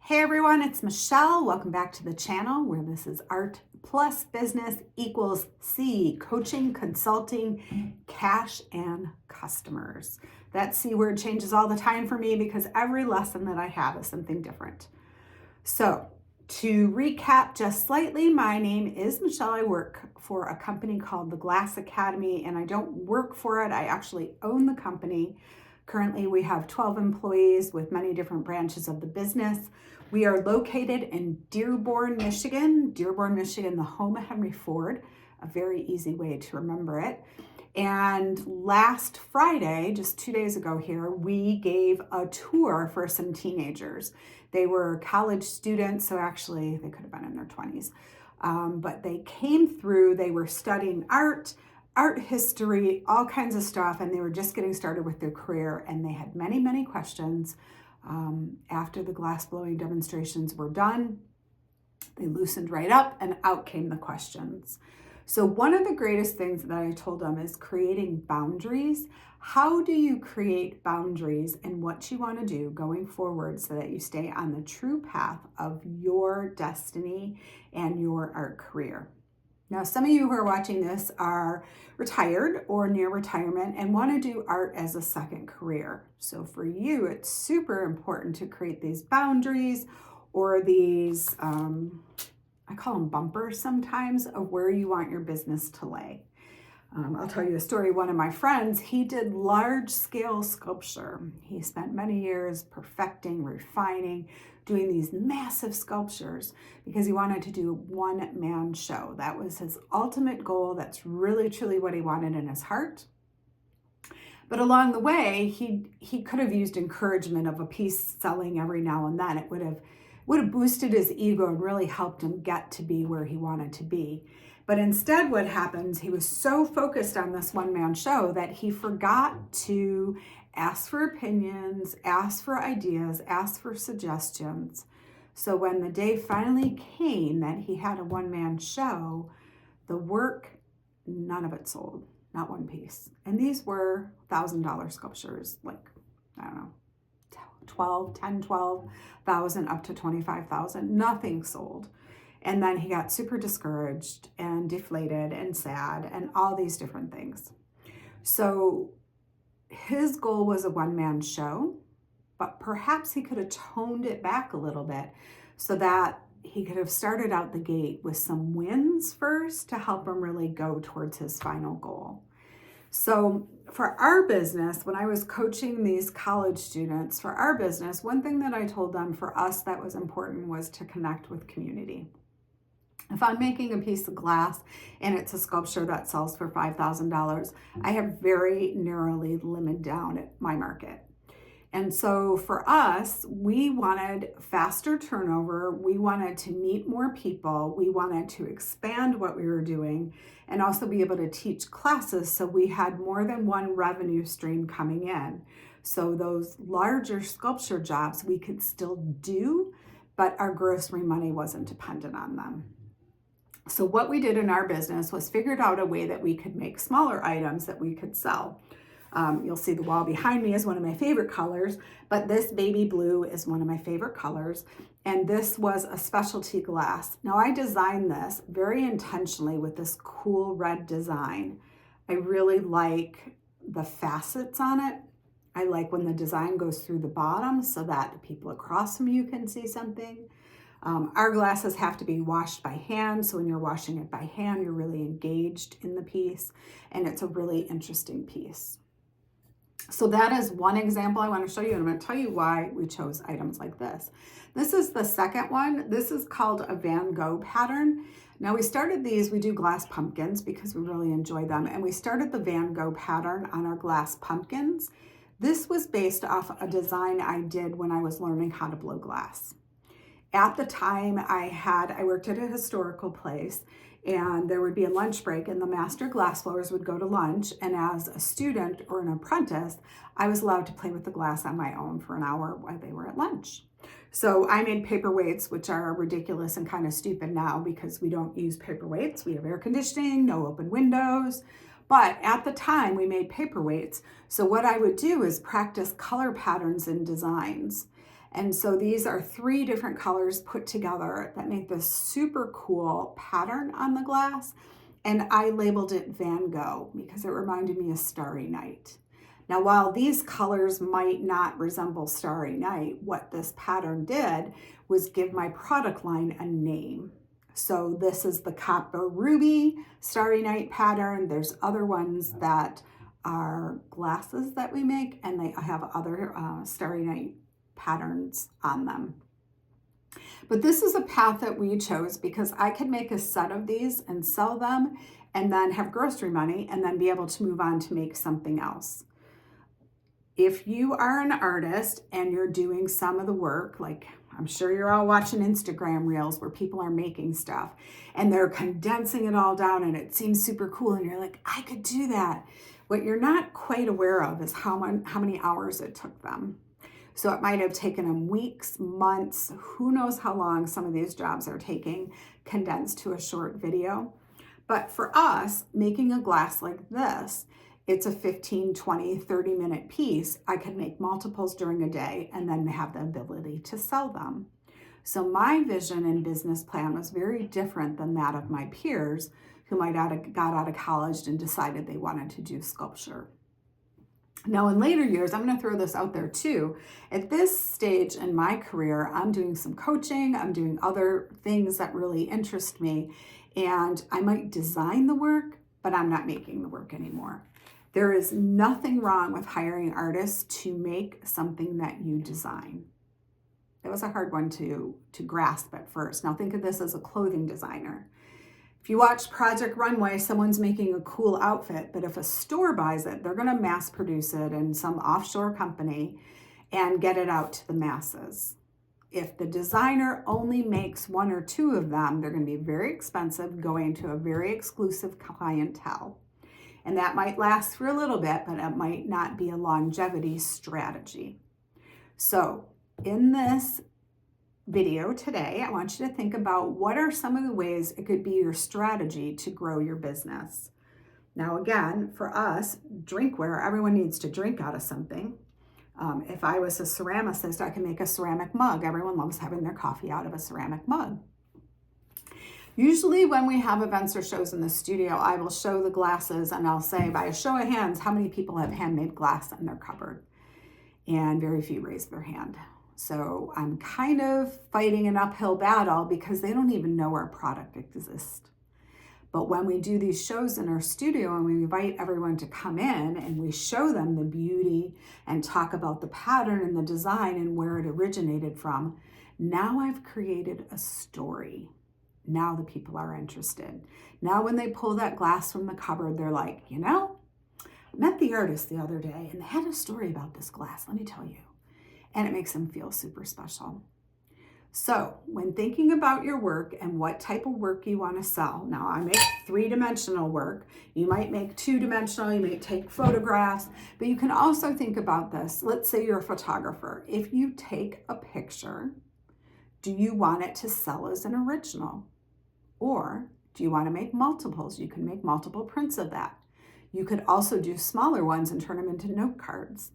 Hey everyone, it's Michelle. Welcome back to the channel where this is art plus business equals C, coaching, consulting, cash, and customers. That C word changes all the time for me because every lesson that I have is something different. So to recap just slightly, my name is Michelle. I work for a company called the Glass Academy, and I don't work for it. I actually own the company. Currently, we have 12 employees with many different branches of the business. We are located in Dearborn, Michigan. Dearborn, Michigan, the home of Henry Ford, a very easy way to remember it. And last Friday, just 2 days ago here, we gave a tour for some teenagers. They were college students, so actually they could have been in their 20s. But they came through, they were studying art history, all kinds of stuff, and they were just getting started with their career, and they had many, many questions. After the glass blowing demonstrations were done, they loosened right up and out came the questions. So one of the greatest things that I told them is creating boundaries. How do you create boundaries in what you want to do going forward so that you stay on the true path of your destiny and your art career? Now, some of you who are watching this are retired or near retirement and want to do art as a second career. So for you, it's super important to create these boundaries or these, I call them bumpers sometimes, of where you want your business to lay. I'll tell you a story. One of my friends, he did large scale sculpture. He spent many years perfecting, refining, doing these massive sculptures because he wanted to do a one-man show. That was his ultimate goal. That's really, truly what he wanted in his heart. But along the way, he could have used encouragement of a piece selling every now and then. It would have boosted his ego and really helped him get to be where he wanted to be. But instead, what happens, he was so focused on this one-man show that he forgot to ask for opinions, ask for ideas, ask for suggestions. So when the day finally came that he had a one-man show, the work, none of it sold, not one piece. And these were $1,000 sculptures, like, I don't know, 12,000 up to 25,000, nothing sold. And then he got super discouraged and deflated and sad and all these different things. So his goal was a one-man show, but perhaps he could have toned it back a little bit so that he could have started out the gate with some wins first to help him really go towards his final goal. So for our business, when I was coaching these college students for our business, one thing that I told them for us that was important was to connect with community. If I'm making a piece of glass and it's a sculpture that sells for $5,000, I have very narrowly limited down my market. And so for us, we wanted faster turnover. We wanted to meet more people. We wanted to expand what we were doing and also be able to teach classes so we had more than one revenue stream coming in. So those larger sculpture jobs we could still do, but our grocery money wasn't dependent on them. So what we did in our business was figured out a way that we could make smaller items that we could sell. You'll see the wall behind me is one of my favorite colors, but this baby blue is one of my favorite colors. And this was a specialty glass. Now I designed this very intentionally with this cool red design. I really like the facets on it. I like when the design goes through the bottom so that the people across from you can see something. Our glasses have to be washed by hand. So when you're washing it by hand, you're really engaged in the piece, and it's a really interesting piece. So that is one example I want to show you, and I'm going to tell you why we chose items like this. This is the second one. This is called a Van Gogh pattern. Now we started these, we do glass pumpkins because we really enjoy them, and we started the Van Gogh pattern on our glass pumpkins. This was based off a design I did when I was learning how to blow glass. At the time I worked at a historical place, and there would be a lunch break and the master glassblowers would go to lunch. And as a student or an apprentice, I was allowed to play with the glass on my own for an hour while they were at lunch. So I made paperweights, which are ridiculous and kind of stupid now because we don't use paperweights. We have air conditioning, no open windows. But at the time we made paperweights. So what I would do is practice color patterns and designs. And so these are 3 different colors put together that make this super cool pattern on the glass. And I labeled it Van Gogh because it reminded me of Starry Night. Now, while these colors might not resemble Starry Night, what this pattern did was give my product line a name. So this is the Copper Ruby Starry Night pattern. There's other ones that are glasses that we make, and they have other Starry Night patterns on them. But this is a path that we chose because I could make a set of these and sell them and then have grocery money and then be able to move on to make something else. If you are an artist and you're doing some of the work, like I'm sure you're all watching Instagram reels where people are making stuff and they're condensing it all down and it seems super cool and you're like, I could do that. What you're not quite aware of is how many hours it took them. So it might have taken them weeks, months, who knows how long some of these jobs are taking condensed to a short video. But for us, making a glass like this, it's a 15, 20, 30-minute piece. I can make multiples during a day and then have the ability to sell them. So my vision and business plan was very different than that of my peers who might have got out of college and decided they wanted to do sculpture. Now, in later years, I'm going to throw this out there too. At this stage in my career, I'm doing some coaching. I'm doing other things that really interest me. And I might design the work, but I'm not making the work anymore. There is nothing wrong with hiring artists to make something that you design. It was a hard one to grasp at first. Now think of this as a clothing designer. If you watch Project Runway, someone's making a cool outfit, but if a store buys it, they're going to mass produce it in some offshore company and get it out to the masses. If the designer only makes 1 or 2 of them, they're going to be very expensive, going to a very exclusive clientele. And that might last for a little bit, but it might not be a longevity strategy. So in this video today, I want you to think about what are some of the ways it could be your strategy to grow your business. Now, again, for us, drinkware, everyone needs to drink out of something. If I was a ceramicist, I can make a ceramic mug. Everyone loves having their coffee out of a ceramic mug. Usually when we have events or shows in the studio, I will show the glasses and I'll say, by a show of hands, how many people have handmade glass in their cupboard? And very few raise their hand. So I'm kind of fighting an uphill battle because they don't even know our product exists. But when we do these shows in our studio and we invite everyone to come in and we show them the beauty and talk about the pattern and the design and where it originated from, now I've created a story. Now the people are interested. Now when they pull that glass from the cupboard, they're like, you know, I met the artist the other day and they had a story about this glass, let me tell you. And it makes them feel super special. So when thinking about your work and what type of work you want to sell, now I make 3-dimensional work. You might make 2-dimensional, you may take photographs, but you can also think about this. Let's say you're a photographer. If you take a picture, do you want it to sell as an original? Or do you want to make multiples? You can make multiple prints of that. You could also do smaller ones and turn them into note cards.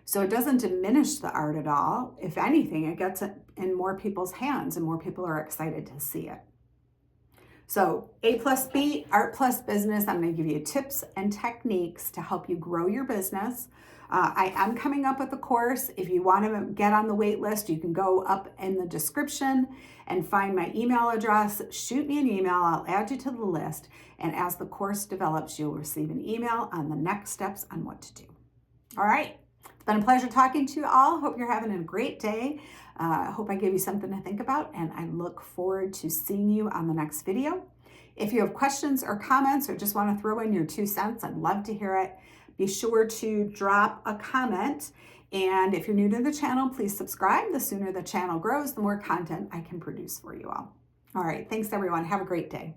So it doesn't diminish the art at all. If anything, it gets it in more people's hands and more people are excited to see it. So A+B, Art Plus Business, I'm going to give you tips and techniques to help you grow your business. I am coming up with a course. If you want to get on the wait list, you can go up in the description and find my email address. Shoot me an email. I'll add you to the list. And as the course develops, you'll receive an email on the next steps on what to do. All right. It's been a pleasure talking to you all. Hope you're having a great day. I hope I gave you something to think about, and I look forward to seeing you on the next video. If you have questions or comments or just want to throw in your 2 cents, I'd love to hear it. Be sure to drop a comment. And if you're new to the channel, please subscribe. The sooner the channel grows, the more content I can produce for you all. All right. Thanks, everyone. Have a great day.